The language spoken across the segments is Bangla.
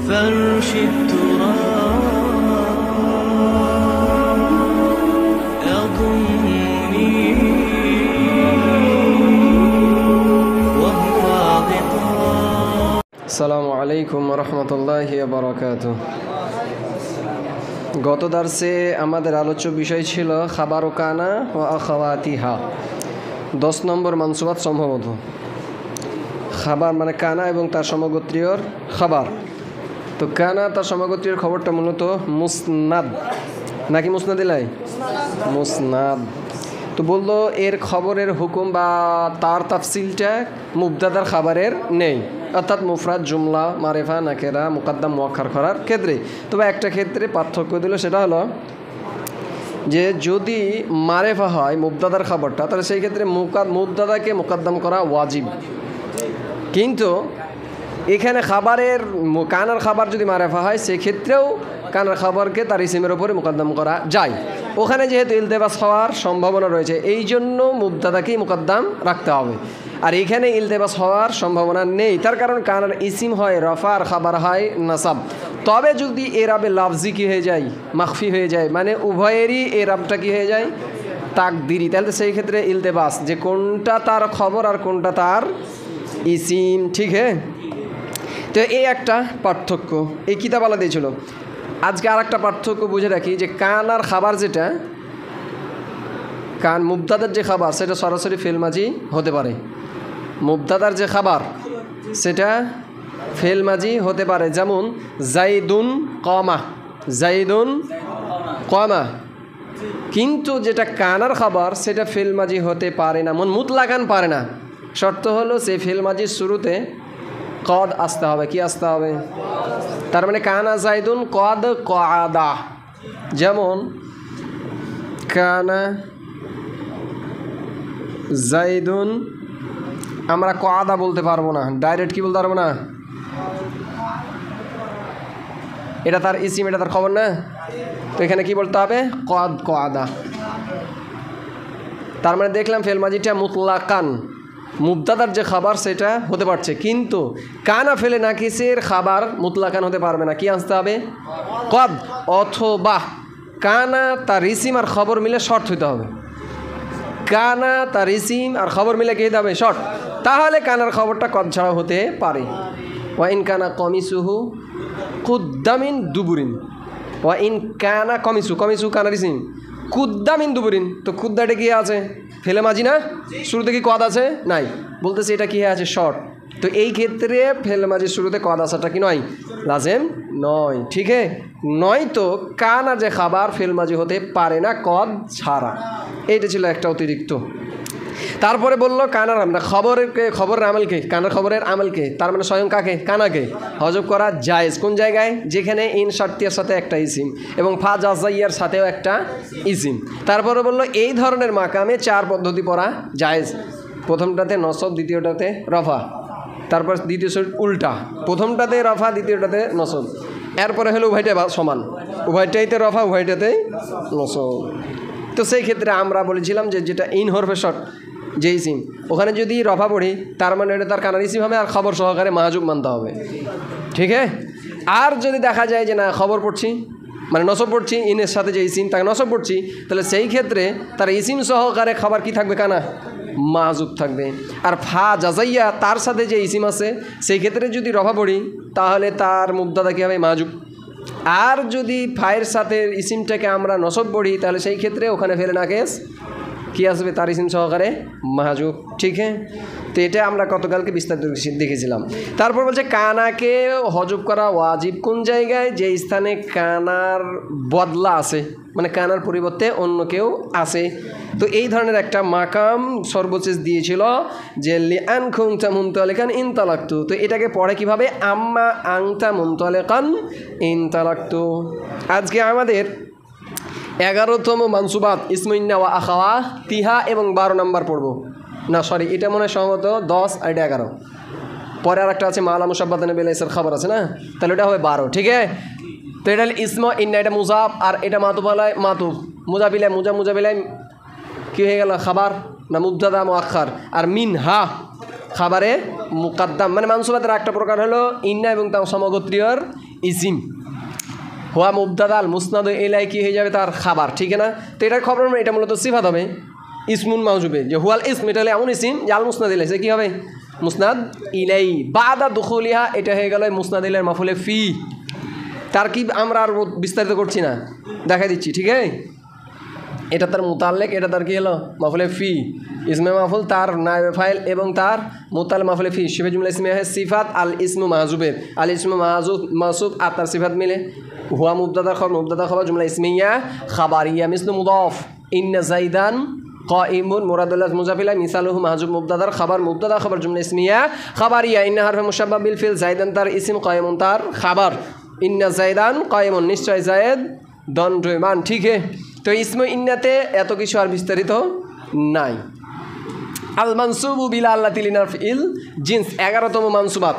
فرش التراب يضمني وهو غطاء. السلام عليكم ورحمة الله وبركاته. গত দার্সে আমাদের আলোচ্য বিষয় ছিল খাবার ও কানা ও আখাওয়াতিহা। 10 নম্বর মানসুবাত সম্ভবত। খাবার মানে কানা এবং তার সমগোত্রীয়র খাবার। তো কানা তার সমগোত্রীয়র খবরটা মূলত মুসনাদ নাকি মুসনাদিলাই মুসনাদ। তো বললো এর খবরের হুকুম বা তার তাফসিলটা মুবতাদার খাবারের নেই, অর্থাৎ মুফরাদ জুমলা মারেফা নাকেরা মুকাদ্দাম মুআক্খার করার ক্ষেত্রে। তবে একটা ক্ষেত্রে পার্থক্য দিল, সেটা হলো যে যদি মারেফা হয় মুবতাদার খাবারটা, তাহলে সেই ক্ষেত্রে মুবতাদাকে মুকাদ্দাম করা ওয়াজিব। কিন্তু এখানে খাবারের কানার খাবার যদি মারেফা হয় সেক্ষেত্রেও কানার খাবারকে তার ইসিমের ওপরে মুকাদ্দাম করা যায়। ওখানে যেহেতু ইলতেবাস হওয়ার সম্ভাবনা রয়েছে, এই জন্য মুবতাদাকেই মুকাদ্দাম রাখতে হবে। আর এখানে ইলতেবাস হওয়ার সম্ভাবনা নেই, তার কারণ কানার ইসিম হয় রফা আর খাবার হয় নাসাব। তবে যদি এরাবে লাফজি কী হয়ে যায়, মাখফি হয়ে যায়, মানে উভয়েরই এরাবটা কী হয়ে যায় তাকদিরি, তাহলে সেই ক্ষেত্রে ইলতেবাস যে কোনটা তার খবর আর কোনটা তার ইসিম। ঠিক হ্যাঁ, তো এই একটা পার্থক্য এই কিতাবালা দিয়েছিল। আজকে আর একটা পার্থক্য বুঝে রাখি যে কান আর খাবার, যেটা কান মুবতাদার যে খাবার সেটা সরাসরি ফেল মাজি হতে পারে। মুবতাদার যে খাবার সেটা ফেল মাজি হতে পারে, যেমন জাইদুন কমা, জাইদুন কমা। কিন্তু যেটা কানার খাবার সেটা ফেল মাজি হতে পারে না, মুতলাকান পারে না। শর্ত হলো সে ফেল মাজির শুরুতে কদ আসতে হবে। কি আসতে হবে? তার মানে কানা জাইদুন কদ কআদা, যেমন কানা জাইদুন, আমরা কআদা বলতে পারবো না, ডাইরেক্ট কি বলতে পারবো না, এটা তার ইসিম, এটা তার খবর না। তো এখানে কি বলতে হবে? কদ কআদা। তার মানে দেখলাম ফেল মাজিটা মুতলাকান মুবতাদার যে খাবার সেটা হতে পারছে, কিন্তু কানা ফেলে নাকিসের খাবার মুতলাকান হতে পারবে না। কি আসতে হবে? কদ, অথবা কানা তার ইসিম আর খবর মিলে শর্ট হইতে হবে। কানা তার ইসিম আর খবর মিলে কি হতে হবে? শর্ট। তাহলে কানার খবরটা কদ ছাড়া হতে পারে। ওয়া ইন কানা কমিসুহু কুদ্দামিন দুবুরিন, ওয়া ইন কানা কমিসু, কমিসু কানার ইসিম, কুদ্দামিন দুবুরিন। তো কুদ্দাটা কি আছে? ফেলে মাজি না, শুরুতে কি কদ আছে? নাই, বলতেছে এটা কি আছে? শর্ট। তো এই ক্ষেত্রে ফেলে মাজির শুরুতে কদ আসাটা কি নয়? লাজেম নয়। ঠিক আছে, নয় তো কানা যে খাবার ফেল মাজি হতে পারে না কদ ছাড়া। এইটা ছিল একটা অতিরিক্ত। তারপরে বললো কানার আমরা খবরের আমলকে, কানার খবরের আমলকে, তার মানে স্বয়ং কাকে? কানাকে হজব করা জায়েজ। কোন জায়গায়? যেখানে ইন শার্তিয়ার সাথে একটা ইসিম এবং ফা জাজাইয়ার সাথেও একটা ইসিম। তারপরে বললো এই ধরনের মাকামে 4 পদ্ধতি পড়া জায়েজ। প্রথমটাতে নসব, দ্বিতীয়টাতে রফা, তারপর দ্বিতীয় উল্টা, প্রথমটাতে রফা, দ্বিতীয়টাতে নসব। এরপরে হলো উভয়টা সমান, উভয়টাইতে রফা, উভয়টাতেই নসব। তো সেই ক্ষেত্রে আমরা বলেছিলাম যে যেটা ইন হরফে শর্ট যে ইসিম, ওখানে যদি রফা পড়ি তার মানে এটা তার কানার ইসিম হবে আর খবর সহকারে মাহাজুব মানতে হবে। ঠিক আছে, আর যদি দেখা যায় যে না খবর পড়ছি মানে নসব পড়ছি, ইনের সাথে যে ইসিম তাকে নসব পড়ছি, তাহলে সেই ক্ষেত্রে তার ইসিম সহকারে খাবার কি থাকবে? কানা মাহাজুব থাকবে। আর ফা জাজাইয়া তার সাথে যে ইসিম আছে সেই ক্ষেত্রে যদি রফা পড়ি তাহলে তার মুবতাদা কী হবে? মাহাজুব। আর যদি ফায়ের সাথে ইসিমটাকে আমরা নসব পড়ি তাহলে সেই ক্ষেত্রে ওখানে ফেলে নাকেস কি আসবে? তার ইসিম সহকারে মাহাজুব। ঠিক হ্যাঁ, তো এটা আমরা গতকালকে বিস্তারিত দেখেছিলাম। তারপর বলছে কানাকে হজব করা ওয়াজিব কোন জায়গায়? যে স্থানে কানার বদলা আছে, মানে কানার পরিবর্তে অন্য কেউ আছে। তো এই ধরনের একটা মাকাম সর্বশেষ দিয়েছিল যে লিআন খুনতা মুনতালিকান ইন তালাক্তু। তো এটাকে পড়ে কিভাবে? আম্মা আংতা মুনতালিকান ইন তালাক্তু। আজকে আমাদের 11তম মানসুবাত ইসমুন্না ওয়া আখাওয়া তিহা এবং 12 নম্বর পড়ব না, সরি এটা মনে হয় সম্ভবত 10 আর এটা 11। পরে আর একটা আছে মালা মুসাব্বাতান বিলাইসের খবর আছে না, তাহলে এটা হবে 12। ঠিক আছে, তো এটা ইসমা ইন্না, এটা মুজাব আর এটা মাতুবালাই মাতুব, মুজাবিলাই মুজাবিলাই কি হয়ে গেল? খাবার না মুবতাদা মুআক্খার। আর মিনহা খাবারে মুকাদ্দাম মানে মানসুবাতের একটা প্রকার হলো ইন্না এবং তার সমগোত্রীয়র ইসিম হুয়া মুবতাদা আল মুসনাদ ইলাই কি হয়ে যাবে তার খাবার ঠিক না তো এটার খবর এটা মূলত সিফাত হবে ইসমুন মাউজুবে যে হুয়াল ইসম এটা হলে এমন ইসিম যে আল মুসনাদ ইলাই সে কী হবে মুসনাদ ইলাই বাদা দুখুলিহা এটা হয়ে গেল মুসনাদ ইলাইয়ের মাফুলে ফি তার কি আমরা আর বিস্তারিত করছি না দেখা দিচ্ছি ঠিক আছে এটা তার মুতাল্লেক এটা তার কি হলো মাফুলে ফি ইসমে মাফুল তার নায়েবে ফাইল এবং তার মুতাল মাফুলে ফি শিবে জুমলা ইসমে হয় সিফাত আল ইসমু মাহজুবের আল ইসমু মাহজুব আর তার সিফাত মিলে হুয়া মুবতাদা খবর জুমলা ইসমিয়া খাবারিয়া মিসলু মুদাফ ইন্না জাইদান কাইমুন মুরাদুল্লাহ মুজাফিলা মিসালুহু মাহজুব মুবতাদার মুবতাদা খবর জুমলা ইসমিয়া খাবারিয়া ইন্না হারফে মুশাব্বাহ বিল ফিল জাইদান তার ইসম কাইমুন তার খাবার ইন্না জাইদান কাইমুন নিশ্চয় জায়েদ দণ্ডমান ঠিক है তো ইসম ইন্নাতে এত কিছু আর বিস্তারিত নাই আল মানসুবু বিলা আল্লাতি লিনাফিল জিন্স 11তম মানসুবাত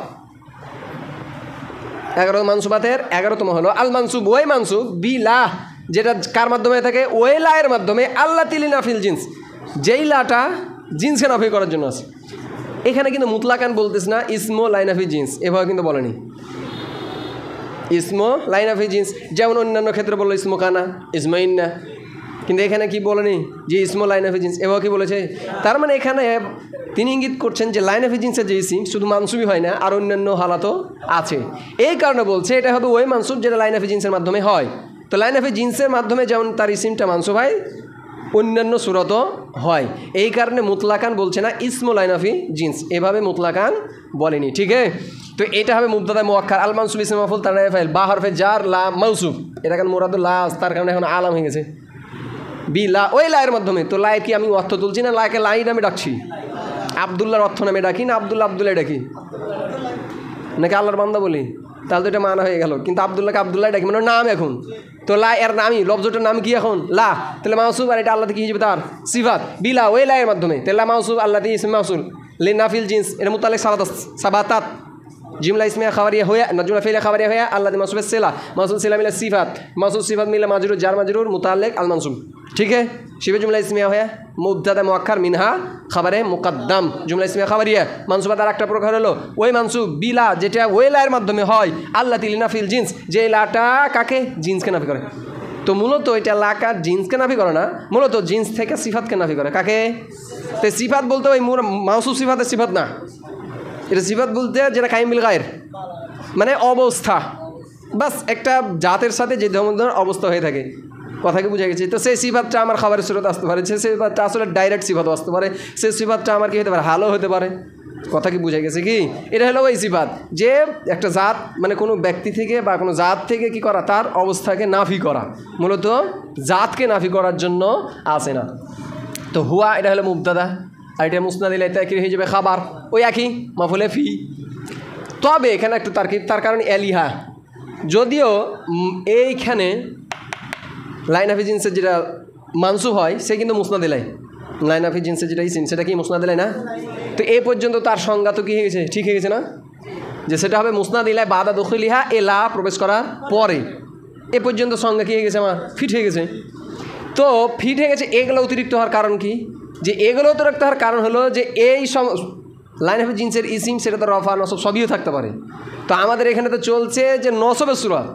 11 মানসুবাতের 11তম হলো আল মানসুব ওই মানসুব বিলা যেটা কার মাধ্যমে থাকে ওই লায়ের মাধ্যমে আল্লাতি লিনাফিল জিন্স যেই লাটা জিন্সকে নাফি করার জন্য আছে এখানে কিন্তু মুতলাকান বলতেছ না ইসমো লাইনাফি জিন্স এভাবে কিন্তু বলেনি ইসমো লাইনাফি জিন্স যেমন অন্যান্য ক্ষেত্রে বললো ইসমো কানা ইসমো ইন্না কিন্তু এখানে কি বলেনি যে ইসমো লাইনাফি জিন্স এভাবে কি বলেছে তার মানে এখানে তিনি ইঙ্গিত করছেন যে লাইনাফি জিন্সের যে ইসিম শুধু মানসুবই হয় না আর অন্যান্য হালাতও আছে এই কারণে বলছে এটা হবে ওই মানসুব যেটা লাইনাফি জিন্সের মাধ্যমে হয় তো লাইনাফি জিন্সের মাধ্যমে যেমন তার ইসিমটা মানসুব হয় অন্যান্য সুরতও হয় এই কারণে মুতলাকান বলছে না ইসমো লাইনাফি জিন্স এভাবে মুতলাকান বলেনি ঠিক আছে তো এটা হবে মুবতাদা মুআক্কার আল মানসুব ইসমে মাফউল তার নায়েব ফাইল বা হরফে জার লা মাউসুব এটা কারণ মুরাদুল লা তার কারণে এখন আলাম হয়ে গেছে বি লা ওই লায়ের মাধ্যমে তো লাই কি আমি অর্থ তুলছি না লাকে লাই নামে ডাকছি আব্দুল্লাহর অর্থ নামে ডাকি না আব্দুল্লাহ ডাকি নাকি আল্লাহর বান্দা বলি তাহলে তো এটা মানা হয়ে গেল কিন্তু আব্দুল্লাহকে আব্দুল্লাহ ডাকি মানে নাম এখন তো লা এর নামই লফজটার নাম কি এখন লা তাহলে মাউসুব আর এটা আল্লাহ কি হিসেবে তার সিফাত বিলা ওই লায়ের মাধ্যমে তাহলে মাউসুব আল্লাহ ইসম মাউসুল লিনাফিল জিন্স এর মুতাল্লিক সাবাতাত जुमला इसमें खबरिया होया जुमला फ़िल खबरिया होया अल्लाह मौसूफ सिला मौसूफ सिला मिला सिफात मौसूफ सिफात मिला मजरूर जार मजरूर मुताल्लिक अल मंसूब ठीक है शिबे जुमला इसमें होया मुब्तदा मुअक्खर मिनहा खबरे मुकद्दम जुमला इसमें खबरिया मंसूबा তার একটা প্রকার হলো ওই মানসুব বিলা যেটা ওই লায়ের মাধ্যমে হয় আল্লাহ তিলিনা ফিল জিন্স যে লাটা কাকে জিন্সকে নাফি করে তো মূলত এটা লাকা জিন্সকে নাফি করে না মূলত জিন্স থেকে সিফাতকে নাফি করে কাকে তো সিফাত বলতে ওই মাউসুফ সিফাতের সিফাত না এটা সিফাত বলতে যেটা কায়েম বিল গায়ের মানে অবস্থা বাস একটা জাতের সাথে যে ধরনের অবস্থা হয়ে থাকে কথা কি বুঝা গেছে তো সেই সিফাতটা আমার খাবারের সুরত আসতে পারে সেই সিফাতটা আসলে ডাইরেক্ট সিফাতও আসতে পারে সেই সিফাতটা আমার কি হতে পারে হালও হতে পারে কথা কি বুঝা গেছে কি এটা হলো ওই সিফাত যে একটা জাত মানে কোনো ব্যক্তি থেকে বা কোনো জাত থেকে কি করা তার অবস্থাকে নাফি করা মূলত জাতকে নাফি করার জন্য আসে না তো হুয়া এটা হলো মুবতাদা আর এটা মুসনাদ ইলাই তাকির হয়ে যাবে খাবার ওই একই মাফুলে ফি তবে এখানে একটু তারকিব তার কারণ এলিহা যদিও এইখানে লাইন অফ জিন্সের যেটা মানসুব হয় সে কিন্তু মুসনাদ ইলাই লাইন অফ জিন্সের যেটা ইসিম সেটা কি মুসনাদ ইলাই না তো এই পর্যন্ত তার সংজ্ঞা তো কী হয়ে গেছে ঠিক হয়ে গেছে না যে সেটা হবে মুসনাদ ইলাই বাদা দখলিহা এলা প্রবেশ করার পরে এ পর্যন্ত সংজ্ঞা কী হয়ে গেছে আমার ফিট হয়ে গেছে তো ফিট হয়ে গেছে এগুলো অতিরিক্ত হওয়ার কারণ কি যে এগুলো অতিরিক্ত হওয়ার কারণ হলো যে এই লাইন অফ জিন্সের ইসিম সেটা তো রফা নসব সবইও থাকতে পারে তো আমাদের এখানে তো চলছে যে নসবের সুরাত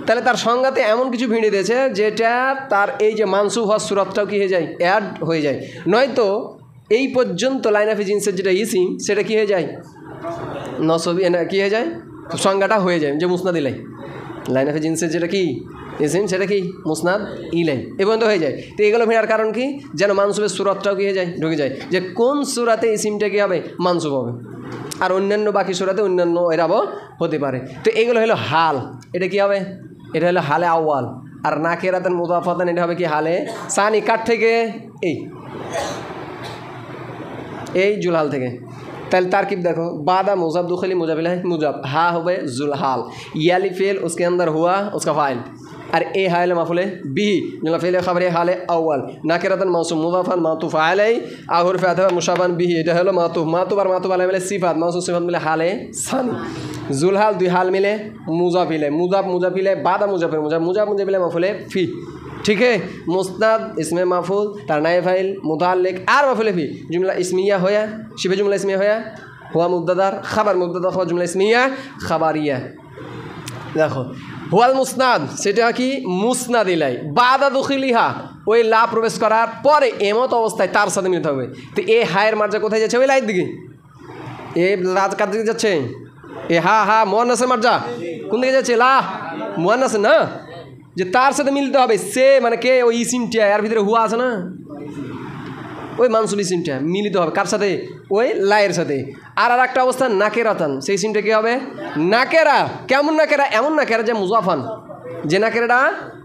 তাহলে তার সংজ্ঞাতে এমন কিছু ভিড়ে দিয়েছে যেটা তার এই যে মানসুব হওয়ার সুরাতটাও কী হয়ে যায় অ্যাড হয়ে যায় নয়তো এই পর্যন্ত লাইন অফ জিন্সের যেটা ইসিম সেটা কী হয়ে যায় নসবি কী হয়ে যায় সংজ্ঞাটা হয়ে যায় যে মুসনাদ ইলাই লাইন অফ জিন্সের যেটা কি ইসিম সেটা কি মুসনাদ ইলাই এ পর্যন্ত হয়ে যায় তো এগুলো ভিড়ার কারণ কি যেন মানসুবের সুরাতটাও কী হয়ে যায় ঢুকে যায় যে কোন সুরাতে ইসিমটা কী হবে মানসুব হবে আর অন্যান্য বাকি সুরাতে অন্যান্য এরাবও হতে পারে তো এগুলো হলো হাল এটা কি হবে এটা হলো হালে আউয়াল আর নাকেরাতান মুদাফাতান এটা হবে কি হালে সানি কাট থেকে এই জুলহাল থেকে তাহলে तारकीब देखो बादा मुजाब दुखली मुजाबिल है मुजाब हा होबे जुलहाल याली फेल उसके अंदर हुआ उसका फाइल और ए हाल मफूल बी जुमला फेल खबर हाल अव्वल नाकिरातन मौसूफ मुजाफन मातूफ अलैहि आखिर फातह मुशाबान बिही এটা হলো মাতুফ মাতুফ আর মাতুফ আলাই মিলে সিফাত মাউসুফ সিফাত মিলে হালে সানি जुलहाल দুই হাল মিলে মুজাফিলে মুজাব মুজাফিলে বাদা মুজাফির মুজাব মুজাব মুজাফিলে मफूल फी ठीक है मुस्ताद इसमें माफूल तार नाए फाइल मुताल्लिक आर मफूल फी जुमला इस्मिया होया शिबे जुमला इस्मिया होया হুয়া মুবতাদার খাবার, মুবতাদা খাবার জুমলা ইসমিয়া খাবারিয়া। দেখো হুয়াল মুসনাদ, সেটা কি মুসনাদ ইলাই, বাদা দুখিলিহা, ওই লা প্রবেশ করার পরে এমত অবস্থায় তার সাথে মিলতে হবে। তো এ হায়ের মার্জা কোথায় যাচ্ছে? ওই লাইয়ের দিকে। এ লাজ কার দিকে যাচ্ছে? এ হা মুয়ান্নাসের মার্জা কোন দিকে যাচ্ছে? লা মুয়ান্নাসের না, যে তার সাথে মিলতে হবে। সে মানে কে? ওই ইসিমটা, এর ভিতরে হুয়া আছে না, ওই মানসুব ইসিমটা মিলিত হবে কার সাথে? ওই লায়ের সাথে। আর একটা অবস্থা নাকেরাতান, সেই ইসিমটা কি হবে? নাকেরা। কেমন নাকেরা? এমন নাকেরা যে মুজাফান, যে নাকেরাটা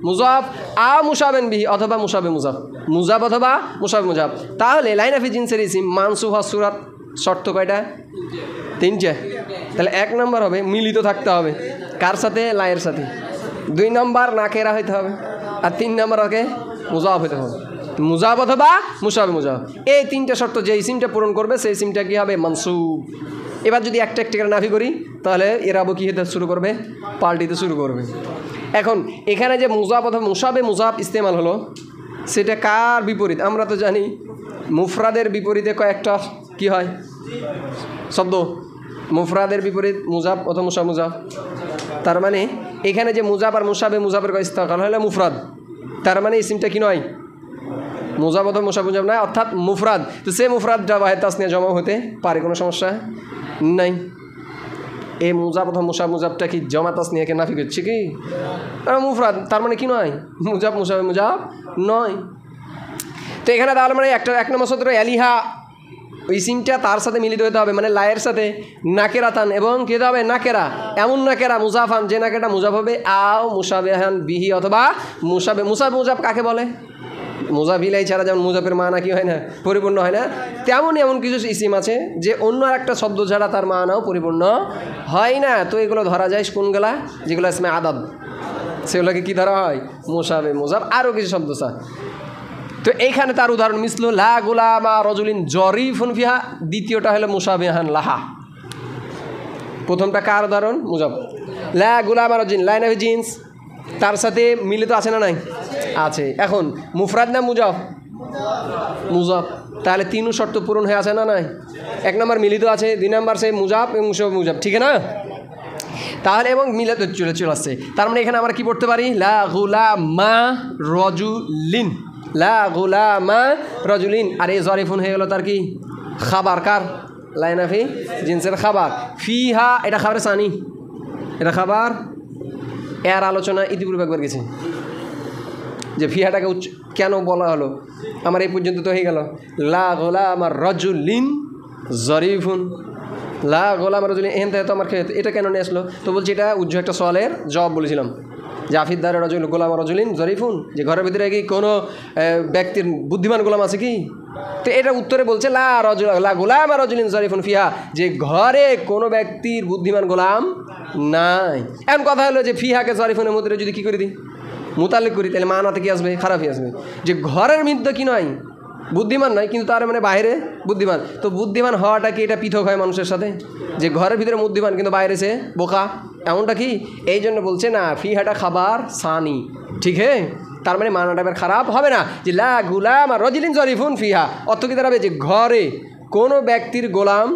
মুজাফ আ মুসাবেন বিহি অথবা মুসাবে মুজাফ, মুজাফ অথবা মুসাবে মুজাফ। তাহলে লাইন আফি জিনসের ইসিম মানসুব হওয়ার সুরাত শর্ত কয়টা? 3টে। তাহলে 1 নম্বর হবে মিলিত থাকতে হবে কার সাথে? লায়ের সাথে। 2 নম্বর নাকেরা হইতে হবে, আর 3 নম্বর ওকে মুজাফ হইতে হবে, মুজাফ অথবা মুসাবে মুজাফ। এই 3টে শর্ত যে ইসিমটা পূরণ করবে সেই ইসিমটা কি হবে? মানসুব। এবার যদি একটা করে নাফি করি তাহলে এরাবো কি হতে শুরু করবে? পাল্টিতে শুরু করবে। এখন এখানে যে মুজাফ অথবা মুসাবে মুজাফ ইস্তেমাল হলো, সেটা কার বিপরীত? আমরা তো জানি মুফরাদের বিপরীতে কয়েকটা কি হয় শব্দ, মুফরাদের বিপরীত মুজাফ অথবা মুসাবে মুজাফ। তার মানে এখানে যে মুজাফ আর মুসাবে মুজাফের ইস্তেমাল হলে মুফরাদ, তার মানে ইসিমটা কি নয়? মুজাফ অথবা মুসাবে মুজাফ নয়, অর্থাৎ মুফরাদ। তো সে মুফরাদটা ওয়াহিদ তাসনিয়া জমা হতে পারে, কোনো সমস্যা নাই। এই মুজাফ অথবা মুসাবে মুজাফটা কি জমা তাসনিয়াকে নাফি করছে কি? মুফরাদ, তার মানে কি নয়? মুজাফ মুসাবে মুজাফ নয়। তো এখানে তাহলে মানে একটা 1 নম্বর সূত্র এলিহা, ওই সিমটা তার সাথে মিলিত হতে হবে, মানে লায়ের সাথে। নাকেরাতান, এবং কী হতে হবে? নাকেরা, এমন নাকেরা মুজাফান যে নাকেরা মুজাফ হবে আও মুসাবেহান বিহি অথবা মুসাবে মুজাফ কাকে বলে? মুজাফ ইলাই ছাড়া যেমন মুজাফের মানা কি হয় না? পরিপূর্ণ হয় না। তেমনই এমন কিছু ইসিম আছে যে অন্য একটা শব্দ ছাড়া তার মানাও পরিপূর্ণ হয় না। তো এগুলো ধরা যায় কোনগুলা? যেগুলো ইসমে আদাদ, সেগুলোকে কি ধরা হয়? মুসাবে মুজাফ। আরও কিছু শব্দ স্যার। তো এইখানে তার উদাহরণ মিসলু লা গুলামা রজুলিন জরিফুন ফিহা, দ্বিতীয়টা হলো মুসাবেহান লাহা। প্রথমটা কার উদাহরণ? মুজাফ। লা গুলামা রজুলিন লাইন অফ জিন্স, তার সাথে মিলিত আছে না নাই? আছে। এখন মুফরাদ না মুজাফ? মুজাফ। তাহলে 3 শর্ত পূরণ হয়ে আছে না নাই? 1 নম্বর মিলিত আছে, 2 নম্বর সে মুজাফ এবং মুজাফ, ঠিক না? তাহলে এবং মিলিত চলে আসছে। তার মানে এখানে আমরা কি পড়তে পারি? লা গুলামা রজুলিন, লা গুলামা রজুলিন। আর এই জরিফুন হয়ে গেল তার কি? খাবার। কার? লাইন আফি জিন্সের খাবার। ফিহা এটা খাবার সানি, এটা খাবার। এর আলোচনা ইতিপূর্বে একবার গেছে যে ফিহাটাকে কেন বলা হলো। আমার এই পর্যন্ত তো হয়ে গেল লা গুলামা রজুলিন জরিফুন, লা গুলামা রজুলিন। এখান থেকে তো আমার এটা কেন নিয়ে আসলো? তো বলছি এটা উজ্জ্বল একটা সওয়ালের জবাব বলেছিলাম যে আফিদ্দার রজুল গোলামা রজুলিন জরিফুন, যে ঘরের ভিতরে কি কোনো ব্যক্তির বুদ্ধিমান গোলাম আছে কি? তো এটা উত্তরে বলছে লা গোলামা রজুলিন জরিফুন ফিহা, যে ঘরে কোনো ব্যক্তির বুদ্ধিমান গোলাম নাই। এমন কথা হলো যে ফিহাকে জরিফুনের মধ্যে যদি কী করে দিই? মুতাল্লিক করি, তাহলে মানাতে কি আসবে? খারাপই আসবে। যে ঘরের মধ্যে কি নয়? বুদ্ধিমান নয়, কিন্তু তার মানে বাইরে বুদ্ধিমান। তো বুদ্ধিমান হওয়াটা কি এটা পৃথক হয় মানুষের সাথে? যে ঘরের ভিতরে বুদ্ধিমান কিন্তু বাইরে সে বোকা, এমনটা কি? এই জন্য বলছে না ফিহাটা খাবার সানি, ঠিক হ্যাঁ? তার মানে মানাটা এবার খারাপ হবে না। যে লা গুলাম আর রজুলিন জরিফুন ফিহা, অর্থ কি দাঁড়াবে? যে ঘরে কোনো ব্যক্তির গোলাম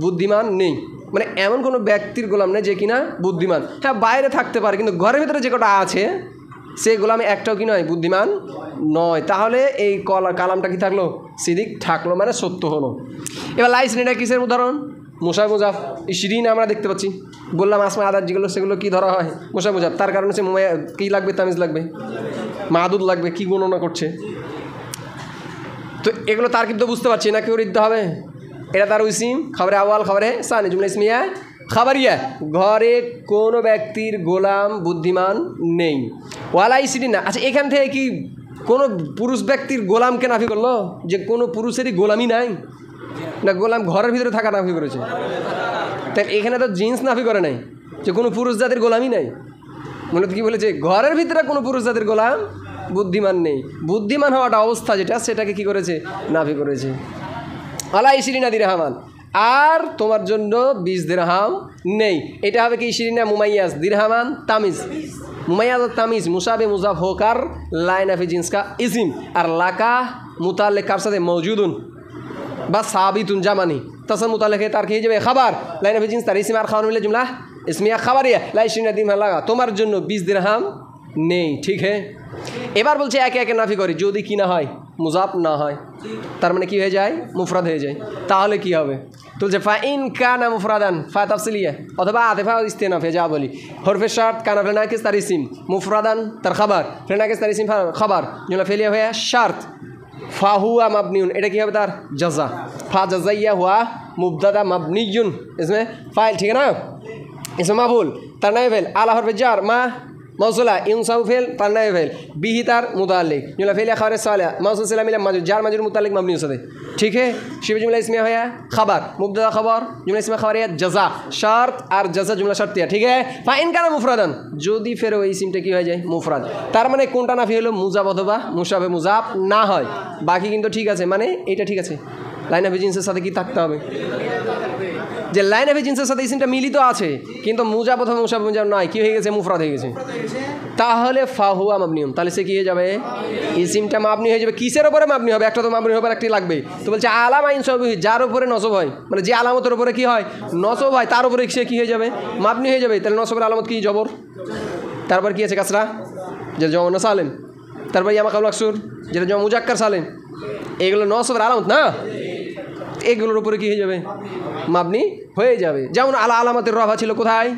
বুদ্ধিমান নেই, মানে এমন কোনো ব্যক্তির গোলাম নেই যে কিনা বুদ্ধিমান। হ্যাঁ বাইরে থাকতে পারে, কিন্তু ঘরের ভিতরে যে কটা আছে সে গোলামে একটাও কি নয়? বুদ্ধিমান নয়। তাহলে এই কালামটা কি থাকলো? সিদিক থাকলো, মানে সত্য হলো। এবার লাইস এটা কিসের উদাহরণ? মুসাবে মুজাফ। শিরিন আমরা দেখতে পাচ্ছি, বললাম আসমা আদার যেগুলো সেগুলো কি ধরা হয়? মুসাবে মুজাফ। তার কারণে সে কী লাগবে? তামিজ লাগবে, মাদুদ লাগবে। কি গণনা করছে? তো এগুলো তার কিন্তু বুঝতে পারছি না, কেউ দিতে হবে। এটা তার ইসিম, খবরে আওয়াল খবরে সানি, জুমলা ইসমিয়া খাবারিয়া। ঘরে কোনো ব্যক্তির গোলাম বুদ্ধিমান নেই। ওয়ালা ইসিরিন না। আচ্ছা এখান থেকে কি কোনো পুরুষ ব্যক্তির গোলামকে নাফি করলো? যে কোনো পুরুষেরই গোলামই নাই না, গোলাম ঘরের ভিতরে থাকা নাফি করেছে। তাই এখানে তো জিন্স নাফি করে নাই যে কোনো পুরুষ জাতির গোলামই নাই। মূলত কি বলেছে? ঘরের ভিতরে কোনো পুরুষ জাতির গোলাম বুদ্ধিমান নেই। বুদ্ধিমান হওয়াটা অবস্থা যেটা, সেটাকে কি করেছে? নাফি করেছে। আলা ইশরিনা দিরহামান, আর তোমার জন্য 20 দিরহাম নেই। এটা হবে কি? ইশরিনা মুমাইয়াজ, দিরহামান তামিজ। মুমাইয়াজ আর তামিজ মুসাবে মুজাফ হোকার লাইন আফি জিন্স কা ইসিম, আর লাকা মুতাল্লিক কার সাথে? মৌজুদুন বা সাবিতুন জামানি, মুত্তাসিল মুতাল্লিক তার কি হয়ে যাবে খাবার লাইন অফ জিন্স তার ইসম আর খাবার মিলে জুমলা ইসমিয়া খাবারিয়া লা 20 দিরহাম লাগা তোমার জন্য 20 দিরহাম নেই ঠিক है এবার বলছে একে একে নাফি করি যদি কি না হয় মুজাফ না হয় তার মানে কি হয়ে যায় মুফরাদ হয়ে যায় তাহলে কি হবে তো যে ফা ইন কানা মুফরাদান ফা তাফসিলিয়া অথবা আতিফা ইস্তিনাফ যা বলি হরফে শার্ট কানা ফিল নাকিস তার ইসম মুফরাদান তার খাবার ফিল নাকিস তার ইসম খাবার জুমলা ফেলিয়া হয়ে শার্ট ফা হুয়া মাবনিউন এটা কি হবে তার জাযা ফা জাযাইয়া হুয়া মুবতাদা মাবনিয়ুন इसमें ফাইল ঠিক है ना इसमें माफूल তার নামে ফেল আলা হরফে জার মা मौसूला इंसाउ फेल पन्ना फेल बिही तार मुताल्लिक जुमला फेल खबर सालिया मौसूल सिला मिला मजूर जार मजूर मुताल्लिक मबनी उसदे ठीक है शिव जुमला इसमें है खबर मुब्तदा खबर जुमला इसमें खबर है जज़ा शर्त और जज़ा जुमला शर्तिया ठीक है फाइन काना मुफरादान যদি ফের ওই সিমটা কি হয়ে যায় মুফরাদ তার মানে কোনটা নাফি হলো মুজাফ অথবা মুশাবে মুজাফ না হয় বাকি কিন্তু ঠিক আছে মানে এটা ঠিক আছে লাইন অফ জিন্সের সাথে কি থাকতে হবে যে লাইন অফ জিন্সের সাথে ইসিমটা মিলিত আছে কিন্তু মুজাফ অথবা মুশাবে মুজাফ নয় কি হয়ে গেছে মুফরাদ হয়ে গেছে তাহলে ফা হুয়া মাবনিউন তাহলে সে কি হয়ে যাবে ইসিমটা মাবনি হয়ে যাবে কিসের উপরে মাবনি হবে একটা তো মাবনি হবে একটি লাগবে তো বলছে আলামা ইনসাবিহি যার উপরে নসব হয় মানে যে আলামতের উপরে কি হয় নসব হয় তার উপরে সে কি হয়ে যাবে মাবনি হয়ে যাবে তাহলে নসবের আলামত কি জবর তারপর কি আছে কাসরা যেটা জমা সালেম তারপর ইয়ামা কাবল আকসুর যেটা জমা মুজাক্কার সালেম এগুলো নসবের আলামত না এগুলোর উপরে কি হয়ে যাবে মাবনি হয়ে যাবে যেমন আলামতের রফা ছিল কোথায়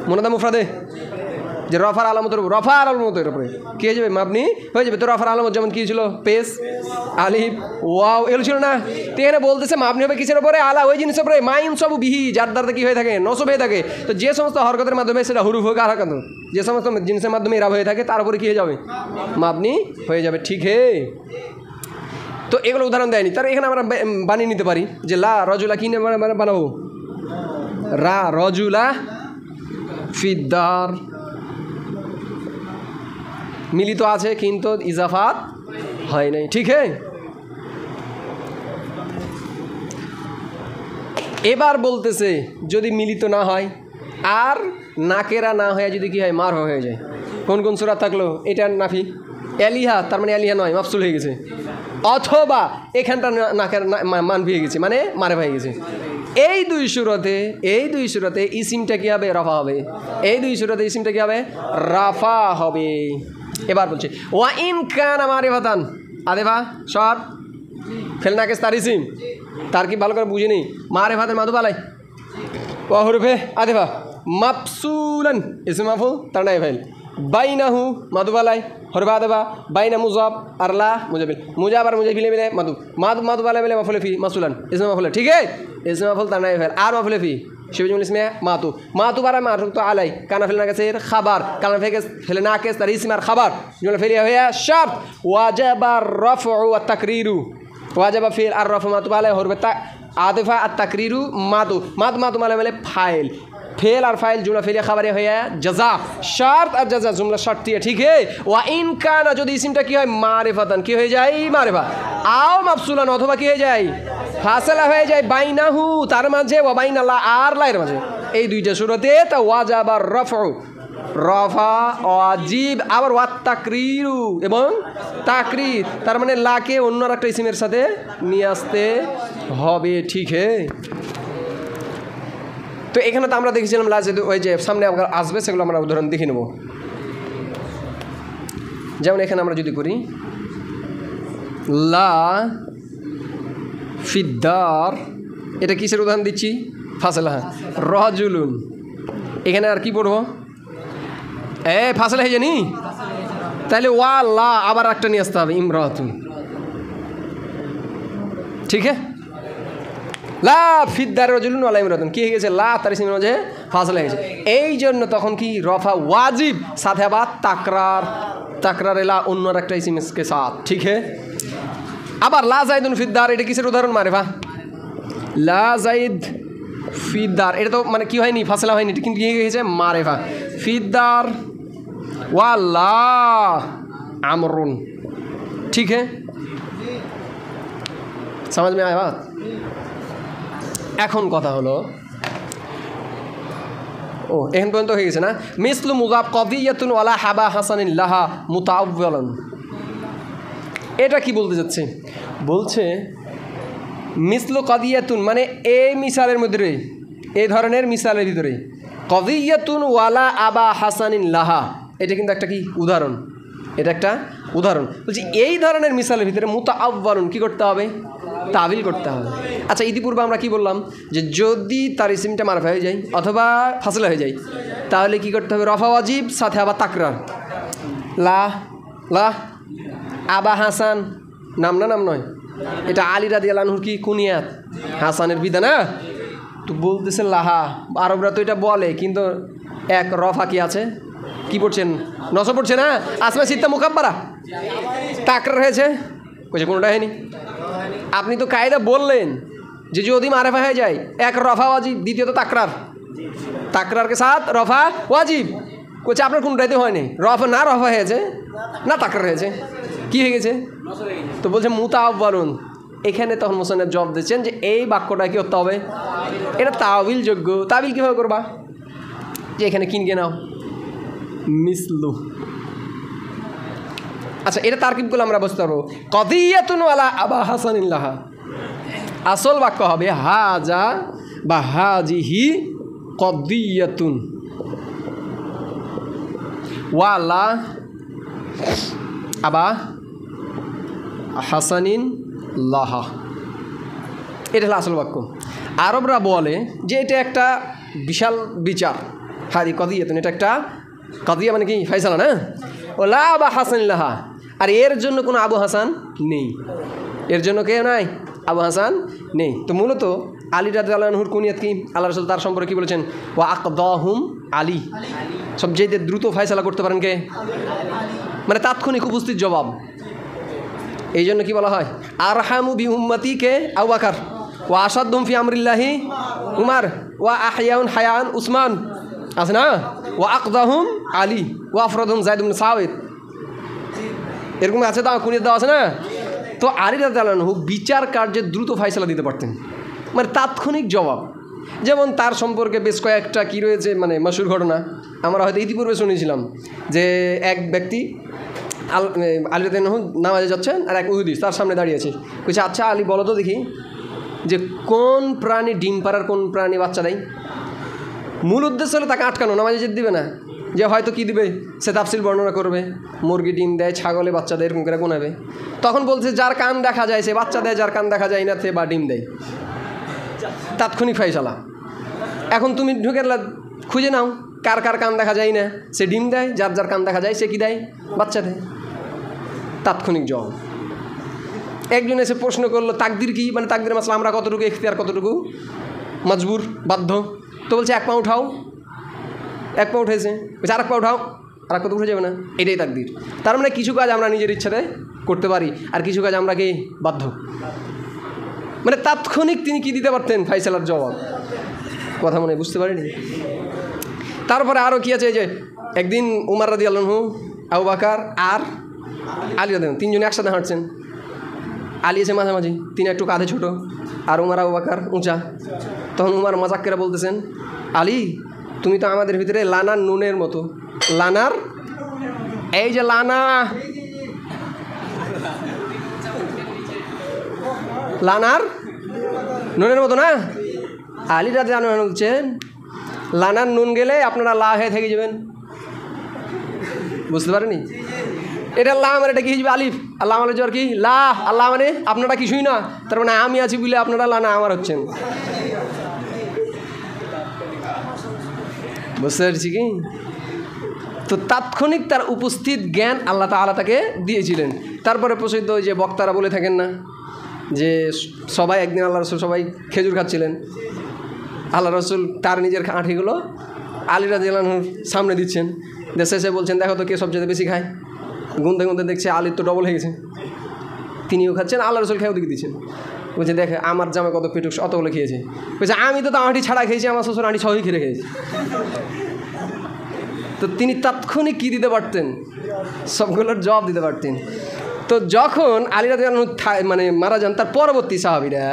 মুনাদা মুফরাদে যে রফার আলামতের উপর রফার আলামতের উপরে কী হয়ে যাবে মাবনি হয়ে যাবে তো রফার আলামত যেমন কী ছিল পেস আলিফ ওয়াও এগুলো ছিল না তো এখানে বলতেছে মাবনি হবে কিসের উপরে আলা ওই জিনিসের উপরে মাইন সব বিহি যার দ্বারা কী হয়ে থাকে নসব হয়ে থাকে তো যে সমস্ত হরকতের মাধ্যমে সেটা হুরুফ হোক আর হরকত যে সমস্ত জিনিসের মাধ্যমে এরা হয়ে থাকে তার উপরে কী হয়ে যাবে মাবনি হয়ে যাবে ঠিক হে তো এগুলো উদাহরণ দেয়নি তার এখানে আমরা বানিয়ে নিতে পারি যে লা রজুলা কি বানাবো রা রজুলা ফিদ্দার মিলিত আছে কিন্তু ইজাফাত হয় নাই ঠিক है এবার বলতেছে যদি মিলিত না হয় আর নাকেরা না হয়ে যদি কি হয় মার হয়ে যায় কোন কোন সূরা থাকলো এটা নাফি এলিহা তার মানে এলিহা নয় মাফসুল হয়ে গেছে অথবা এখানটা নাকের মান হয়ে গেছে মানে মারে হয়ে গেছে এই দুই সূরাতে ইসিমটা কি হবে রাফা হবে এই দুই সূরাতে ইসিমটা কি হবে রাফা হবে এবার বলছে ওয়া ইন কানা মারিফাতান আদেফা শর্ত ফেলনাকে তার ইসিম তার কি ভালো করে বুঝিনি মারিফাতের মাদু বালাই ওয়া হুরফে আদেফা মাফসুলান ইসম মাফুল তার নাই ফেল বাইনাহু মাদু বালাই হরফা আদেফা বাইনা মুজাব আর লা মুজাবিল মুজাব আর মুজাবিল মিলে মাদু বালাই মিলে মাফুল ফি মাসুলান ইসম মাফুল ঠিক है ইসম মাফুল তার নাই ফেল আর মাফুল ফি শিবজুল ইসমে মাতু বারা মাতু তো আলাই কানা ফেলনা কাছে খাবার কানা ফেলনা কাছে তার ইসম আর খাবার জুমলা ফেলিয়া হইয়া শার্ত ওয়াজিবা রাফউ ওয়া তাকরিরু ওয়াজিবা ফিল আর রাফউ মাতু আলাই হরবে তা আদিফা আর তাকরিরু মাতু মালে মানে ফাইল फेल और फाइल जुमला फेलिया खबरे हो जजा शर्त और जजा जुमला शर्तिया ठीक है वा इन काना जो इसिमटा की मारिफातान की हो जाए मारिफा आओ मफसुलान अथवा की हो जाए फासला हो जाए বাইনাহু তার মাঝে ওয়া বাইনাল্লা আর লাইর মাঝে এই দুইটা সূরাতে তা ওয়াজাবা রাফউ রফা ওয়াজিব আবার ওয়াত তাকরিরু এবং তাকরির তার মানে লাকে অন্য একটা ইসিমের সাথে নিয়ে আসতে হবে ঠিক है তো এখানে তো আমরা দেখেছিলাম লাজে ওই যে সামনে আমরা আসবে সেগুলো আমরা উদাহরণ দেখে নেব যেমন এখানে আমরা যদি করি লা ফিদ্দার এটা কিসের উদাহরণ দিচ্ছি ফাসলা রাজুলুন এখানে আর কি পড়বো ফাসলা হয়ে জানি তাহলে ওয়া লা আবার একটা নিয়ে আসতে হবে ইমরাতুন ঠিক আছে লা ফিদ্দার রাজুলুন ওয়া লা ইমরাতুন কি হয়ে গেছে লা তার ইসমের মাঝে ফাসলা হয়ে গেছে এই জন্য তখন কি রফা ওয়াজিব সাথে আবার তাকরার লা অন্য একটা ইসমের সাথে ঠিক है আবার লা জাইদুন ফিদ্দার এটা কিসের উদাহরণ মারিফা লা জাইদ ফিদ্দার এটা তো মানে কি হয়নি ফাসলা হয়নি এটা কিন্তু কি হয়ে গেছে মারিফা ফিদ্দার ওয়া লা আমরুন ঠিক है समझ में आया बात এখন কথা হলো ও এখন পর্যন্ত হয়ে গেছে না মিসলু মুজাব কদিয়াতুন ওয়ালা হাবা হাসানিন লাহা মুতাআওয়ালান এটা কি বলতে যাচ্ছে বলছে মিসলু কদিয়াতুন মানে এই মিসালের মধ্যে, এই ধরনের মিসালের ভিতরে কদিয়াতুন ওয়ালা আবা হাসানিন লাহা, এটা কিন্তু একটা কি উদাহরণ, এটা একটা উদাহরণ। বলছি এই ধরনের মিসালের ভিতরে মুতাআব্বালুন কি করতে হবে? তাবিল করতে হবে। আচ্ছা, ইতিপূর্বে আমরা কি বললাম যে যদি তার ইসিমটা মারফা হয়ে যায় অথবা ফাসলা হয়ে যায় তাহলে কি করতে হবে? রফা ওয়াজিব, সাথে আবার তাকরার। লা লা আবা হাসান নাম না, নাম নয়, এটা আলী রাদিয়াল্লাহু আনহুর কি কুনিয়াত, হাসানের বিধান। না তো বলতেছে লাহা, আরবরা তো এটা বলে, কিন্তু এক রফা কি আছে, কি পড়ছেন? নসব পড়ছে না, আসমা সিত্তা মুকাব্বারা, তাকরার হয়েছে, কইছে কোনোটা হয়নি। আপনি তো কায়দা বললেন যে যদি মারেফা হয়ে যায় এক রফা ওয়াজিব, দ্বিতীয়ত তাকরার, তাকরারকে সাথ রফা ওয়াজিব। কইছে আপনার কোনটাইতে হয়নি, রফা না রফা হয়েছে না তাকরার হয়েছে, কি হয়ে গেছে? তো বলছে মুতাআব্বালুন। এখানে তখন মুসান্নিফ জবাব দিচ্ছেন যে এই বাক্যটা কি করতে হবে? এটা তাবিল যোগ্য। তাবিল কীভাবে করবা? যে এখানে কিনকে নাও মিসলু। আচ্ছা, এটা তারকিবগুলো আমরা বুঝতে পারবো। কদিয়াতুন ওয়ালা আবা হাসানিন লাহা, আসল বাক্য হবে হাজা বা হাজিহি কদিয়াতুন ওয়ালা আবা হাসানিন লাহা, এটা হলো আসল বাক্য। আরবরা বলে যে এটা একটা বিশাল বিচার, হাদি কদিয়াতুন, এটা একটা কদিয়া মানে কি ফাইসালা না, ওলা আবা হাসানিন লাহা, আর এর জন্য কোনো আবু হাসান নেই, এর জন্য কেউ নাই, আবু হাসান নেই। তো মূলত আলী রাদিয়াল্লাহু আনহুর কুনিয়াত কি? আল্লাহ রাসূল তার সম্পর্কে কি বলেছেন? ওয়া আকদাহুম আলী, সবচেয়ে দ্রুত ফায়সালা করতে পারেন কে? মানে তাৎক্ষণিক উপস্থিত জবাব। এই জন্য কি বলা হয়? আরহামু বি উম্মতি কে? আবু বকর। ওয়া আসাদুম ফি আমরিল্লাহি উমর। ওয়া আহয়াউন হায়ান উসমান, আছে না? ওয়া আকদাহুম আলী ওয়া আফরাদুম যায়েদ ইবনে সাবিত, এরকম আছে, তা কুনিয়াত দেওয়া আছে না? তো আলী রাদিয়াল্লাহু আনহু বিচার কার্যে দ্রুত ফায়সালা দিতে পারতেন, মানে তাৎক্ষণিক জবাব। যেমন তার সম্পর্কে বেশ কয়েকটা কী রয়েছে, মানে মশহুর ঘটনা আমরা হয়তো ইতিপূর্বে শুনেছিলাম যে এক ব্যক্তি আলী রাদিয়াল্লাহু আনহু নামাজে যাচ্ছেন, আর এক ইহুদি তার সামনে দাঁড়িয়েছে। বলছে, আচ্ছা আলী বলো তো দেখি যে কোন প্রাণী ডিম পাড়ার, কোন প্রাণী বাচ্চা দেয়? মূল উদ্দেশ্য হলো তাকে আটকানো, নামাজে যেতে দিবে না, যে হয়তো কী দিবে সে তাফসিল বর্ণনা করবে, মুরগি ডিম দেয়, ছাগলে বাচ্চা দেয়, এরকম করে গোনাবে। তখন বলছে যার কান দেখা যায় সে বাচ্চা দেয়, যার কান দেখা যায় না সে বা ডিম দেয়। তাৎক্ষণিক ফাইসালা। এখন তুমি ঢুকে খুঁজে নাও কার কার কান দেখা যায় না, সে ডিম দেয়, যার যার কান দেখা যায় সে কী দেয়? বাচ্চা দেয়। তাৎক্ষণিক জবাব। একজন এসে প্রশ্ন করলো তাকদির কি, মানে তাকদির মাসলা আমরা কতটুকু ইখতিয়ার, কতটুকু মজবুর, বাধ্য। তো বলছে এক পা উঠাও, এক পা উঠেছে, বলছে আর এক পা উঠাও, আর এক পা উঠে যাবে না, এটাই তাকদির। তার মানে কিছু কাজ আমরা নিজের ইচ্ছাতে করতে পারি, আর কিছু কাজ আমরা কি বাধ্য। মানে তাৎক্ষণিক তিনি কি দিতে পারতেন? ফাইসালার জবাব। কথা মনে বুঝতে পারিনি। তারপরে আরও কি আছে, যে একদিন উমর রাদিয়াল্লাহু আনহু, আবু বকর আর আলী রাদিয়াল্লাহু আনহু তিনজনে একসাথে হাঁটছেন। আলী এসে মাঝামাঝি, তিনি একটু কাঁধে ছোট, আর উমর আবু বকর উঁচা। তখন উমর মজাক করে বলতেছেন, আলী তুমি তো আমাদের ভিতরে লানার নুনের মতো। লানার, এই যে লানা, লানার নুনের মতো না? আলী রাদিয়াল্লাহু আনহু বলছেন লানার নুন গেলে আপনারা লা হয়ে থেকে যাবেন। বুঝতে পারেনি? এটা লা মানে এটা কি হিসেবে আলিফ, আল্লাহ মানে জ্বর কি লা, আল্লাহ মানে আপনারা কিছুই না, তার মানে আমি আছি বলে আপনারা লানা আমার হচ্ছেন। বুঝতে পারছি কি? তো তাৎক্ষণিক তার উপস্থিত জ্ঞান আল্লাহ তাআলা তাকে দিয়েছিলেন। তারপরে প্রসিদ্ধ ওই যে বক্তারা বলে থাকেন না যে সবাই একদিন আল্লাহ রসুল সবাই খেজুর খাচ্ছিলেন, আল্লাহ রসুল তার নিজের আঁঠিগুলো আলী রাদিয়াল্লাহু আনহুর সামনে দিচ্ছেন, দেশে এসে বলছেন দেখো তো কে সবচেয়ে বেশি খায়। গুনতে গুনতে দেখছে আলীর তো ডবল হয়ে গেছে, তিনিও খাচ্ছেন, আল্লাহ রসুল খেয়েও দিকে দিচ্ছেন। বলছে দেখে আমার জামা কত পেটুক, অতগুলো খেয়েছে। বলছে আমি তো আঁটি ছাড়া খেয়েছি, আমার শ্বশুর আঁটি সহই খেয়ে খেয়েছি। তো তিনি তাৎক্ষণিক কী দিতে পারতেন? সবগুলোর জবাব দিতে পারতেন। তো যখন আলী রাদিয়াল্লাহু আনহু মানে মারা যান, তার পরবর্তী সাহাবীরা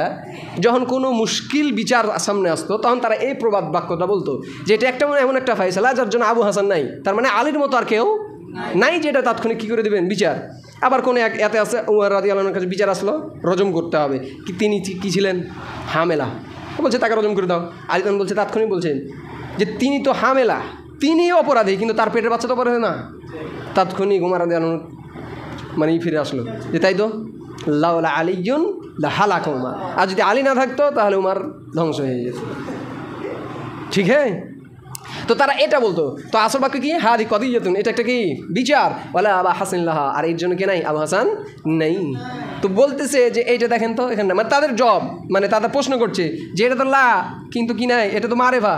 যখন কোনো মুশকিল বিচার সামনে আসতো তখন তারা এই প্রবাদ বাক্যটা বলতো যে এটা একটা মানে এমন একটা ফায়সালা যার জন্য আবু হাসান নাই, তার মানে আলীর মতো আর কেউ নাই যে এটা তাৎক্ষণিক কী করে দেবেন বিচার। আবার কোনো এক এতে আছে উমর রাদিয়াল্লাহু আনহুর কাছে বিচার আসলো রজম করতে হবে, কি তিনি কী ছিলেন হামেলা, বলছে তাকে রজম করে দাও। আলী বলছে তাৎক্ষণিক বলছেন যে তিনি তো হামেলা, তিনি অপরাধী, কিন্তু তার পেটের বাচ্চা তো অপরাধী না। তাৎক্ষণিক উমর রাদিয়াল্লাহু আনহু মানে ফিরে আসলো যে তাই তো লাউলা আলিয়ুন লাহালাকা উমর, আর যদি আলী না থাকতো তাহলে উমর ধ্বংস হয়ে যেত। ঠিক হ্যাঁ, তো তারা এটা বলতো। তো আসল বাক্য কি হাদি কদিয়াতুন, এটা একটা কি বিচার, বলে আবা হাসানিল্লাহা, আর এর জন্য কি নাই আবু হাসান নেই। তো বলতেছে যে এইটা দেখেন তো এখানে মানে তাদের জব, মানে তাদের প্রশ্ন করছে যে এটা তো লা কিন্তু কি নাই, এটা তো মারেফা,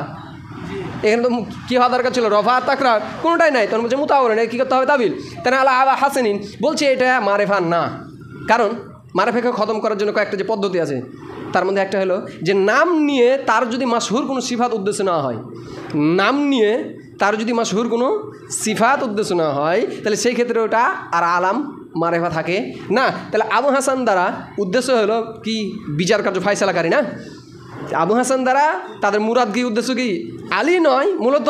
এখানে তো কী হওয়া দরকার ছিল রফা তাকরার, কোনোটাই নাই। তখন বলছে মুতাওয়ারিন, কী করতে হবে তাবিল। তাহলে আলা আবা হাসানিন বলছে এটা মারেফা না, কারণ মারেফাকে খতম করার জন্য কয়েকটা যে পদ্ধতি আছে, তার মধ্যে একটা হলো যে নাম নিয়ে তার যদি মাশহুর কোনো সিফাত উদ্দেশ্য না হয়, নাম নিয়ে তার যদি মাশহুর কোনো সিফাত উদ্দেশ্য না হয়, তাহলে সেই ক্ষেত্রে ওটা আর আলাম মারেফা থাকে না। তাহলে আবু হাসান দ্বারা উদ্দেশ্য হলো কি বিচার কার্য ফায়সালাকারী না। আবু হাসান দ্বারা তাদের মুরাদ কি উদ্দেশ্য কি আলী নয়, মূলত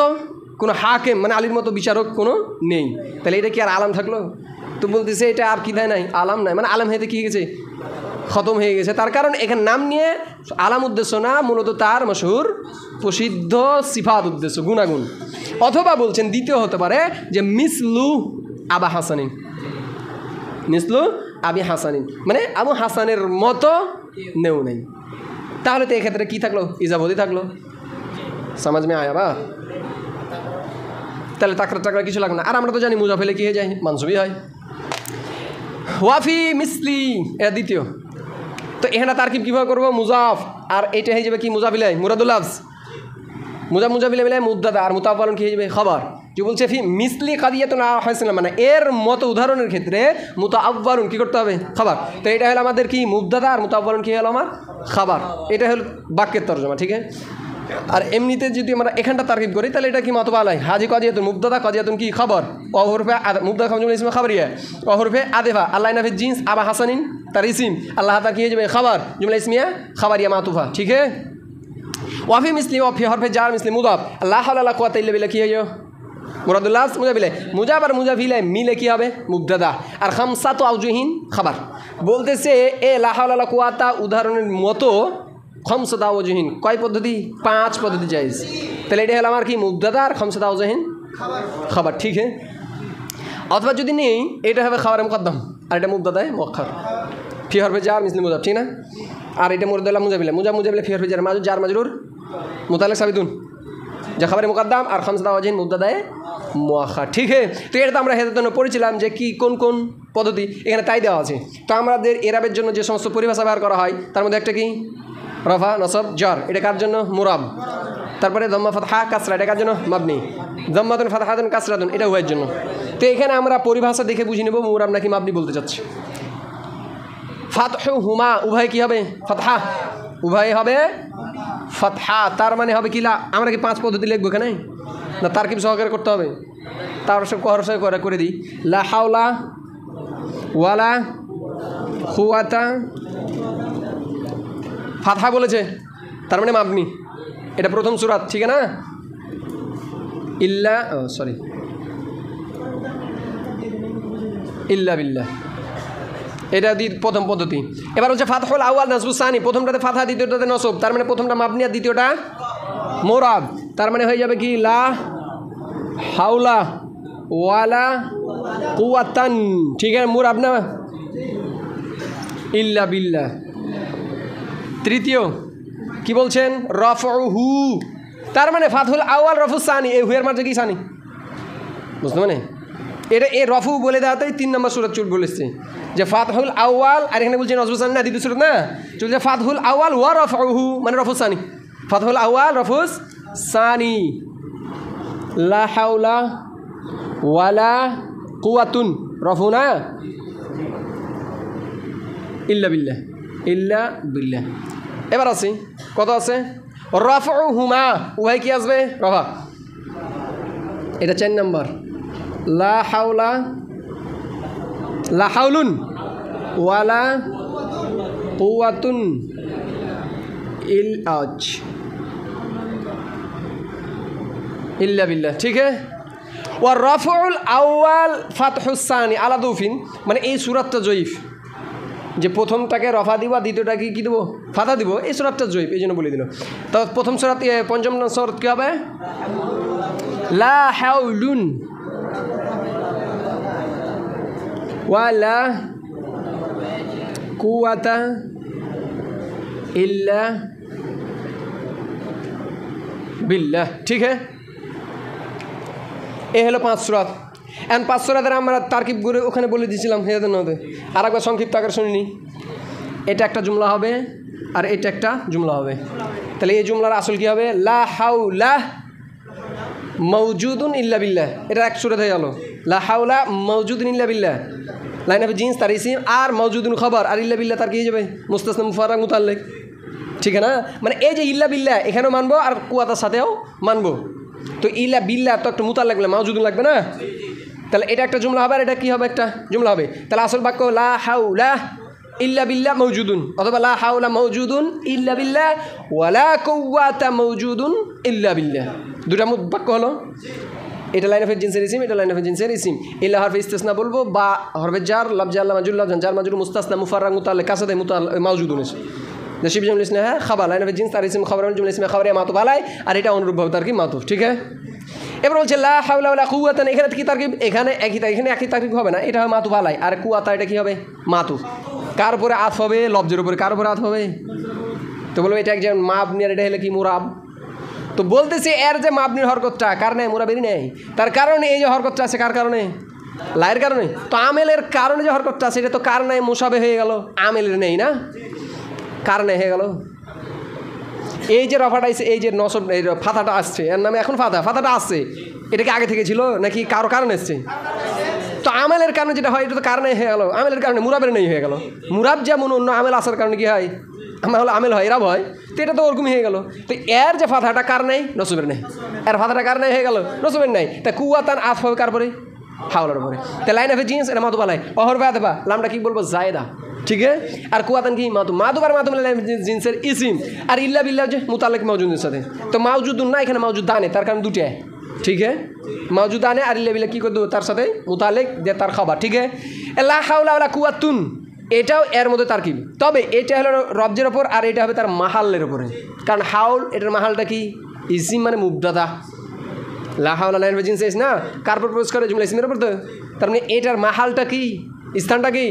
কোনো হাকেম মানে আলীর মতো বিচারক কোনো নেই। তাহলে এটা কি আর আলাম থাকলো? তো বলতেছে এটা আর কি দেয় নাই, আলাম নাই, মানে আলাম হইতে কী গেছে, খতম হয়ে গেছে। তার কারণ এখানে নাম নিয়ে আলাম উদ্দেশ্য না, মূলত তার মশহুর প্রসিদ্ধ সিফাত উদ্দেশ্য, গুণাগুণ। অথবা বলছেন দ্বিতীয় হতে পারে যে মিসলু আবা হাসানিন, মিসলু আবি হাসানিন মানে আবু হাসানের মতো নেও নেই। তাহলে তো এক্ষেত্রে কী থাকলো, ইজাবতি থাকলো, সমাজ মে আয়া বা, তাহলে তাকরা টাকরা কিছু লাগবে না। আর আমরা তো জানি মুজাফ হলে কী হয়ে যায়, মানসুবি হয়। ওয়াফি মিসলি এটা দ্বিতীয়। তো এখানে তারকিব কীভাবে করবো, মুজাফ আর এইটা হয়ে যাবে কি মুজাফিলাই মুরাদুল্লাফস, মুজাফিলে মিলাই মুদ্দাদা, আর মুতাওয়ালিন কী হয়ে যাবে খবর। যে বলছে ফি মিসলি কাদিয়াতুন হাসানা মানে এর মতো উদাহরণের ক্ষেত্রে মুতাওয়ালিন কী করতে হবে, খবর। তো এটা হলো আমাদের কি মুদ্দাদা, আর মুতাওয়ালিন কী হলো আমার খবর। এটা হলো বাক্যের তর্জমা, ঠিক আছে। আর এমনিতে যদি আমরা এখানটা তারকিব করি তাহলে এটা কি মাতবালাই হাজি কাদিয়াতুন মুবতাদা কাদিয়াতুন কি খবর, অহরফে মুবতাদা খবর ইসমে খবরিয়া, অহরফে আদেফা আল্লাহ নাফি জিন্স আবা হাসানিন তার ইসিম, আল্লাহ তার কি হয়ে যাবে খবর, জুমলা ইসমিয়া খবরিয়া মাতুফা, ঠিক আছে। ওয়াফি মিসলি ওয়াফি হরফে জার মিসলি মুদাফ, আল্লাহ হাওলা কুওয়াতা ইল্লা বিল্লাহ কি হয়ে মুরাদুল্লাহ মুজাফিলে, মুজাব আর মুজাফিলে মিলে কি হবে মুবতাদা, আর খামসাতু আউজুহিন খবর। বলতেছে এ লা হাওলা কুওয়াতা উদাহরণের মতো খমসা ওয়াজহিন কয় পদ্ধতি, 5 পদ্ধতি জায়েজ। তাহলে এটা হলো আমার কি মুবতাদা আর খমসা ওয়াজহিন খবর, ঠিক আছে। অথবা যদি নেই এটা হবে খবরে মুকদ্দম আর এটা মুবতাদায়ে মুআক্খার, ফি হরফে জার মিসলি মুজাফ, ঠিক না। আর এটা মুরাদুল্লাহ মুজাফিলে, মুজাফিলে ফি হরফে জার মাজুর জার মাজরুর মুতাল্লিক সাবিতুন, যা খবরে মুকদ্দম আর খমসা ওয়াজহিন মুবতাদায়ে মুআক্খার, ঠিক আছে। তো এটা তো আমরা হেদায়েতের জন্য পড়েছিলাম যে কি কোন কোন পদ্ধতি, এখানে তাই দেওয়া আছে। তো আমাদের এরাবের জন্য যে সমস্ত পরিভাষা ব্যবহার করা হয় তার মধ্যে একটা কি রফা নসব জার, এটা কার জন্য মুরাব। তারপরে দম্মা ফাতহা কাসরা, এটা কার জন্য মাবনি, দম্মাতুন ফাতহাতুন কাসরাতুন এটা উভয়ের জন্য। তো এখানে আমরা পরিভাষা দেখে বুঝে নেব মুরাব নাকি মাবনি বলতে চাচ্ছি। ফাতহু হুমা উভয় কি হবে ফাতহা, উভয় হবে ফাতহা, তার মানে হবে কি লা, আমরা কি 5 পদ্ধতি লিখবো এখানে না তারকিব সহকারে করতে হবে, তার সব খরচ করে দিই। লা হাওলা ওয়ালা কুওয়াতা ফাতহা বলেছে তার মানে মাবনি, এটা প্রথম সূরাত, ঠিক না। ইল্লা সরি ইল্লা বিল্লাহ এটা প্রথম পদ্ধতি। এবার হচ্ছে ফাতহুল আউয়াল নাসবুস সানি, প্রথমটাতে ফাতহা দ্বিতীয়টাতে নসব, তার মানে প্রথমটা মাবনি আর দ্বিতীয়টা মুরাব, তার মানে হয়ে যাবে কি লা হাওলা ওয়ালা কুওয়াতান, ঠিক আছে মুরাব না ইল্লা বিল্লাহ। তৃতীয় কি বলছেন রফউহু, তার মানে ফাতহুল আউয়াল রফুস সানি, এই হুয়ের মাঝে কি সানি বুঝতে মানে এটা এই রফু বলে দেওয়াতেই 3 নম্বর সূরা চুল বলেছে যে ফাতহুল আউয়াল, আর এখানে বলছেন নজবুস সানি না দ্বিতীয় সূরা না, চলছে ফাতহুল আউয়াল ওয়া রফউহু মানে রফুস সানি, ফাতহুল আউয়াল রফুস সানি, লা হাওলা ওয়ালা কুওয়াতুন রফু না ইল্লা বিল্লাহ, ইল্লা বিল্লাহ। এবার আছে কত আছে রফউহুমা উভয় কি আসবে রফা, এটা 4 নম্বর। লা হাওলা লা হাওলুন ওয়ালা কুওয়াতুন ইল্লা বিল্লাহ, ঠিক আছে। ওয়া রাফউল আউয়াল ফাতহুস সানি আলা দুফিন, মানে এই সূরাতটা জয়ীফ, যে প্রথমটাকে রফা দিব আর দ্বিতীয়টাকে কী দেবো ফাতা দিব, এই সূরাতটা জয়ীফ, এই জন্য বলে দিল। তো প্রথম সূরাত পঞ্চম সূরাত কী হবে? লা হাউলুন ওয়ালা কুওয়াতা ইল্লা বিল্লাহ। ঠিক है, এ হলো 5 সূরাত। এখন 5 সূরাতের আমরা তারকিব করে ওখানে বলে দিয়েছিলাম হেদায়েতের নদে, আর একবার সংক্ষিপ্ত আকারে শুনিনি। এটা একটা জুমলা হবে আর এটা একটা জুমলা হবে। তাহলে এই জুমলার আসল কী হবে? লা হাউলা মওজুদুন ইল্লা বিল্লাহ, এটা এক সূরাত হয়ে গেল। লা হাউলা মওজুদুন ইল্লা বিল্লাহ, লাইন অফ জিন্স তার ইসিম, আর মওজুদুন খবর, আর ইল্লা বিল্লাহ তার কী হয়ে যাবে? মুস্তাসনা মুফাররাগ মুতাল্লিক। ঠিক আছে না? মানে এই যে ইল্লা বিল্লাহ এখানেও মানবো আর কুয়াতার সাথেও মানবো। তো ইল্লা বিল্লাহ তো একটা মুতাল্লিক লাগবে, মওজুদুন লাগবে না? তাহলে এটা একটা জুমলা হবে আর এটা কী হবে? একটা জুমলা হবে। তাহলে আসল বাক্য লা হাউলা ইল্লা বিল্লাহ মওজুদুন, অথবা লা হাউলা মওজুদুন ইল্লা বিল্লাহ ওয়ালা কুওয়াতা মওজুদুন ইল্লা বিল্লাহ। দুটা বাক্য হলো। এটা লাইন অফ জিন্সের ইসিম, এটা লাইন অফ জিন্সের ইসিম। ইল্লা হরফে ইস্তিসনা বলবো, বা হরফে জার, লাফজে আল্লাহ মাজুল লাফজান জার মাজুল মুস্তাসনা মুফাররাগ মুতাল্লিক কাসাদে মওজুদুন এসে যে শিব জুমলা ইসনা হ্যাঁ খাবার, লাইন অফ জিন্স তার ইসিম খবর জুমলা ইসমে খবরে মাতুফ আলাই, আর এটা অনুরূপভাবে তার কি মাতুফ। ঠিক আছে, এবার বলছে লা হাওলা ওয়ালা কুওয়াতা, এখানে কি তারকিব? এখানে একই তারকিব হবে না, এটা হবে মাতুফ আলাই, আর কুওয়াতা এটা কি হবে? মাতুফ। কার উপরে আত হবে? লফজের উপরে। কার উপরে আত হবে? তো বলবো এটা একজন মাবনি আর এটা হলে কি মুরাব। তো বলতেছি এর যে মাবনির হরকতটা কার নেই? মুরাবেরই নেই। তার কারণে এই যে হরকতটা আছে কার কারণে? লায়ের কারণে। তো আমেলের কারণে যে হরকতটা আছে এটা তো কার নাই মুসাবে হয়ে গেল, আমেলের নেই না, কার নেই হয়ে গেল। এই যে রফাটা আসছে, এই যে নসব এই ফাতাটা আসছে, এর নামে এখন ফাতাটা আসছে, এটা কি আগে থেকে ছিল নাকি কারো কারণে এসছে? তো আমেলের কারণে যেটা হয় এটা তো কারণে হয়ে গেল, আমেলের কারণে মুরাবের নেই হয়ে গেল। মুরাব যেমন অন্য আমেল আসার কারণে কি হয়? আমেল হয়, এরাব হয়, তো এটা তো ওরকমই হয়ে গেল। তো এর যে ফাতাটা কার নেই? নসবের নেই। এর ফাতাটা কার নেই হয়ে গেল? নসবের নেই। তা কুওয়াতান আত হবে কার পরে? হাওলার উপরে। তা লাইন অফ জিন্স এটা মাতুফ আলাই, অহরফে আতফা, লামটা কি বলবো? জায়েদা। ঠিক আছে, আর কুওয়াতান কি? মাতুফ। মাতুফ আর মাতুফ লাইন জিন্সের ইসিম, আর ইল্লা বিল্লাহ যে মুতাল্লিক মওজুদের সাথে। তো মাওজুদুন না, এখানে মাওজুদানে, তার কারণ দুটো। ঠিক আছে, মাওজুদানে আর ইল্লা বিল্লাহ কী করে দেবো? তার সাথে মুতাল্লিক যে তার খাবার। ঠিক আছে, লা হাওলা ওয়ালা কুওয়াতুন এটাও এর মধ্যে তারকিব, তবে এটা হলো রবজের ওপর আর এটা হবে তার মাহালের ওপরে। কারণ হাউল এটার মাহালটা কি? ইসিম মানে মুবতাদা। লা হাওলা লাইন জিন্স এস না, কার উপর প্রয়োগ করে? জুমলা ইসমের উপর। তো তার মানে এটার মাহালটা কি? স্থানটা কি?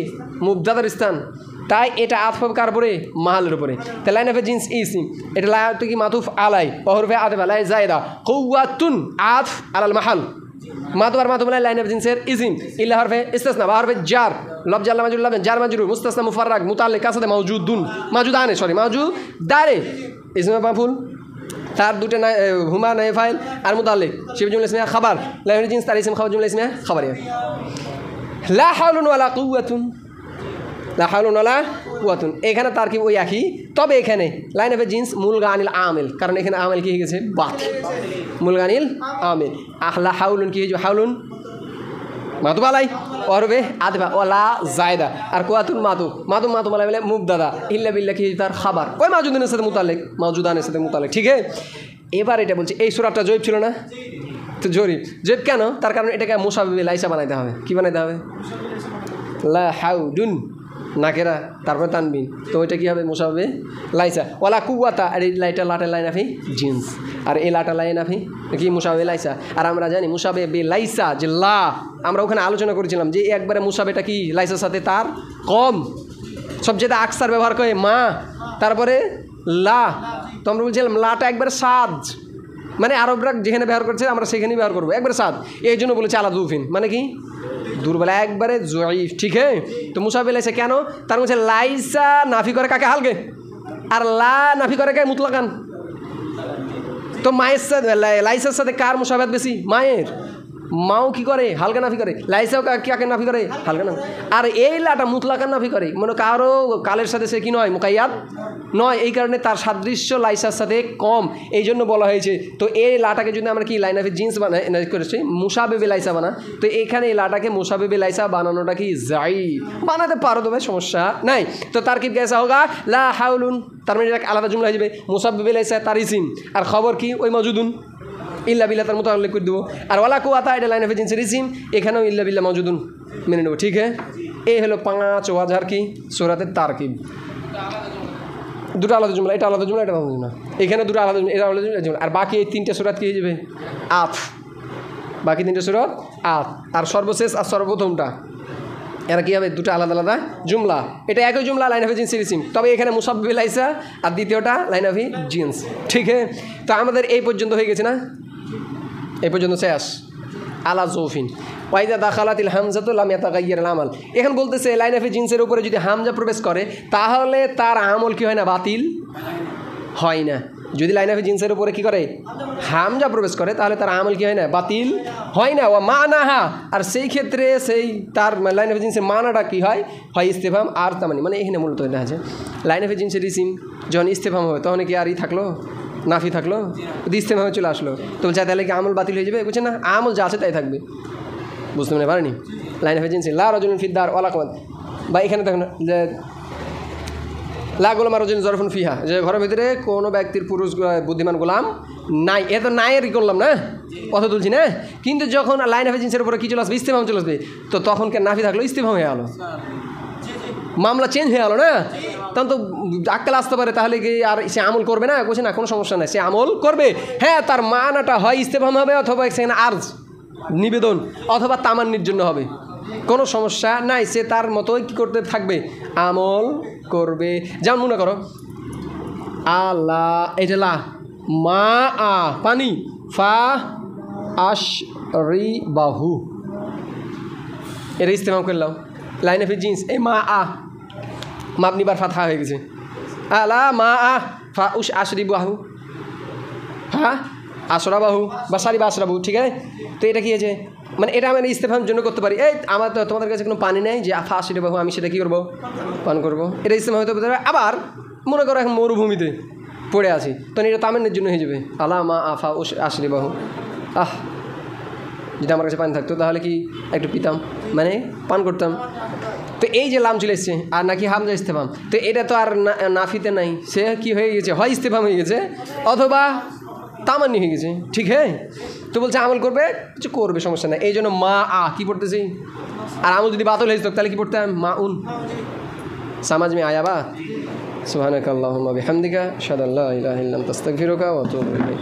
মুবতাদার স্থান। তাই এটা আতফ হবে কার উপরে? মাহালের উপরে। তাই লাইন অফ জিন্স ইসিম, এটা লাইনটা কি? মাতুফ আলাই, হরফে আতফ আলাই জায়েদা, কুওয়াতুন আতফ আলাল মাহাল, মাতুফ আর মাতুফ আলাই লাইন অফ জিন্সের ইসিম, ইল্লা হরফে ইস্তিসনা বা হরফে জার, লফজ আল্লাহ মাজুল লাফজান জার মাজরুর মুস্তাসনা মুফাররাগ মুতাল্লিক কাসাদে মওজুদুন, মাওজুদানে মাওজুদারে ইসমে মাফুল, তার দুটো হুমা নাই ফাইল আর মুতাল্লিক শিব জুমলা ইসমে খাবার, লাইন অফ জিন্স তার ইসিম খবর জুমলা ইসমে খাবারিয়া। লা হাওলুন ওয়ালা কুওয়াতুন, লা হাওলুন ওয়ালা কুওয়াতুন, এখানে তারকিব ওই একই, তবে এখানে লাইন অফ জিন্স মুলগানিল আমেল, কারণ এখানে আমেল কি হয়ে গেছে? বাত। মুলগানিল আমেল। লা হাওলুন কি হয়ে যাবে? হাওলুন মাতুফ আলাই, অরবে আতফা ওয়ালা জায়েদা, আর কুওয়াতুন মাতুফ আলাই বলে মুবতাদা, ইল্লা বিল্লাহ কি তার খাবার, ওই মাওজুদানের সাথে মুতাল্লিক, মাওজুদানের সাথে মুতাল্লিক। ঠিক আছে, এবার এটা বলছে এই সূরাটা জয়ীব ছিল না? তো জয়ীব কেন? তার কারণ এটাকে মুসাবিবে লাইসা বানাইতে হবে। কি বানাইতে হবে? লা হাউলুন নাকেরা, তারপরে তানবিন, তো ওইটা কী হবে? মুসাবিবে লাইসা। ওয়ালা কুওয়াতা, আর এই লাইটা লাটের লাইন আফি জিন্স, আর এই লাটা লাইন আফি কি? মুসাবিবে লাইসা। আর আমরা জানি মুসাবিবে লাইসা যে লা, আমরা ওখানে আলোচনা করেছিলাম যে একবারে মুসাবেটা কি? লাইসার সাথে তার কম, সবচেয়ে আকসার ব্যবহার করে মা, তারপরে লা। তো আমরা বলছিলাম লাটা একবারে সাজ, মানে আরবরা যেখানে ব্যবহার করছে আমরা সেখানেই ব্যবহার করবো, একবারে সাদ। এই জন্য বলেছে আলা দুফিন, মানে কি? দুর্বল, একবারে জয়ীফ। ঠিক আছে, তো মুসাবিবে লাইসা কেন? তার মধ্যে লাইসা নাফি করে কাকে? হালকে। আর লা নাফি করে কে? মুতলাকান। তো মায়ের সাথে লাইসার সাথে কার মুসাবাহাত বেশি? মায়ের। মাও কি করে? হালকা নাফি করে। লাইসাও কাকে নাফি করে? হালকা নাফি। আর এই লাটা মুতলাকান নাফি করে, মানে কারো কালের সাথে সে কি নয়? মুকাইয়াদ নয়, এই কারণে তার সাদৃশ্য লাইসার সাথে কম, এই জন্য বলা হয়েছে। তো এই লাটাকে যদি আমরা কি লাইন অফ জিন্স বানাই করেছি মুসাবিবে লাইসা বানা, তো এখানে এই লাটাকে মুসাবিবে লাইসা বানানোটা কি জায়েজ? বানাতে পারো, তবে সমস্যা নাই। তো তার কি কেসা হোগা? লা হাউলুন, তার মানে আলাদা জুমলা হয়ে যাবে। মুসাবিবে লাইসা তার ইসিম, আর খবর কি? ওই মওজুদুন। ইল্লা বিল্লাহ তার মতো উল্লেখ করে দেবো। আর ওয়ালা কুওয়াতা এটা লাইন অফ জিনসের ইসিম, এখানেও ইল্লা বিল্লাহ মওজুদুন মেনে নেবো। ঠিক হ্যাঁ, এই হলো 5 ওয়াজহার কি সূরাতের তারকিব। দুটো আলাদা জুমলা, এটা আলাদা জুমলা, এটা আলাদা জুমলা, এখানে দুটো আলাদা জুমলা, এটা আলাদা জুমলা। আর বাকি এই 3টে সূরাত কি হয়ে যাবে আত, বাকি 3টে সূরাত আত। আর সর্বশেষ আর সর্বপ্রথমটা এরা কী হবে দুটো আলাদা আলাদা জুমলা। এটা একই জুমলা লাইন অফ জিনসের ইসিম, তবে এখানে মুসাব্বিল আইসা আর দ্বিতীয়টা লাইন অফ জিন্স। ঠিক হ্যাঁ, তো আমাদের এই পর্যন্ত হয়ে গেছে না, এই পর্যন্ত শেষ। আলা জৌফিন ওয়াইদা দাখালাতিল হামজাতু লাম ইয়াতাগায়্যার আমাল। এখন বলতেছে লাইন অফ জিন্সের উপরে যদি হামজা প্রবেশ করে তাহলে তার আমল কি হয় না, বাতিল হয় না। যদি লাইন অফ জিন্সের উপরে কি করে হামজা প্রবেশ করে তাহলে তার আমল কি হয় না, বাতিল হয় না। ও মানাহা, আর সেই ক্ষেত্রে সেই তার লাইন অফ জিন্সের মানাটা কি হয়, হয় ইস্তেফাম আর তামানি। মানে এখানে মূলত এটা আছে লাইন অফ জিন্সের ইসিম যখন ইস্তেফাম হবে তখন কি আর ই থাকলো, নাফি থাকলো, যদি ইস্তেফামে চলে আসলো তো বলছে তাহলে কি আমল বাতিল হয়ে যাবে? বুঝছে না, আমল যা আছে তাই থাকবে। বুঝতে মনে পারেনি লাইন অফ জিন্সি লা রাজুলুন ফিদ্দার ওয়ালা কমাদ, বা এখানে দেখুন যে লা গোলাম রাজুলুন জরফুন ফিহা, যে ঘরের ভিতরে কোনো ব্যক্তির পুরুষ বুদ্ধিমান গোলাম নাই। এ তো নাইয়েরই করলাম না, কথা তুলছি না। কিন্তু যখন লাইন অফ জিন্সের উপরে কী চলে আসবে, ইস্তেফাম চলে আসবে, তো তখন কে নাফি থাকলো ইস্তেফাম হয়ে গেলো, মামলা চেঞ্জ হয়ে গেলো না। তখন তো আক্কেল আসতে পারে, তাহলে কি আর সে আমল করবে না? বলছে না, কোনো সমস্যা নাই, সে আমল করবে। হ্যাঁ, তার মানাটা হয় ইস্তেফাম হবে অথবা সেখানে আর্জ নিবেদন অথবা তামান্নির জন্য হবে, কোনো সমস্যা নাই। সে তার মতোই কী করতে থাকবে, আমল করবে। যেমন মনে করো আল্লাহ, এটা লা মা আ পানি, ফা আশ রি বাহু, এটা ইস্তেমাল করলাম লাইন অফ জিন্স। এই মা আ মাপনিবার ফাথা হয়ে গেছে, আলা মা আ ফা উস আশরি বাহু, হ্যাঁ আশরা বাহু বা সারি বা আশরা বাহু। ঠিক আছে, তো এটা কী হয়েছে, মানে এটা আমি ইস্তেফামের জন্য করতে পারি। এই আমার তো তোমাদের কাছে কোনো পানি নেই যে ফা আশরি বাহু, আমি সেটা কী করবো, পান করবো। এটা ইস্তেফাম হতে পারে। আবার মনে করো এখন মরুভূমিতে পড়ে আছি, তো এটা তামিনের জন্য হয়ে যাবে আলা মা আফা উস আশরি বাহু। যদি আমার কাছে পানি থাকতো তাহলে কি একটু পিতাম, মানে পান করতাম। তো এই যে লাম চলে এসছে আর নাকি হামজা ইস্তেফাম, তো এটা তো আর নাফিতে নাই, সে কি হয়ে গেছে, হয় ইস্তেফাম হয়ে গেছে অথবা তামান্নি হয়ে গেছে। ঠিক হ্যাঁ, তো বলছে আমল করবে, কিছু করবে, সমস্যা নাই। এই জন্য মা আ কী পড়তেছি, আর আমল যদি বাতিল হয়েছিল তাহলে কী পড়তাম, মা উন। সামাজ মে আয়া বা সুবহানাকাল্লাহুম্মা বিহামদিকা আশহাদু আল্লা ইলাহা ইল্লা আনতা আস্তাগফিরুকা ওয়া আতুবু ইলাইক।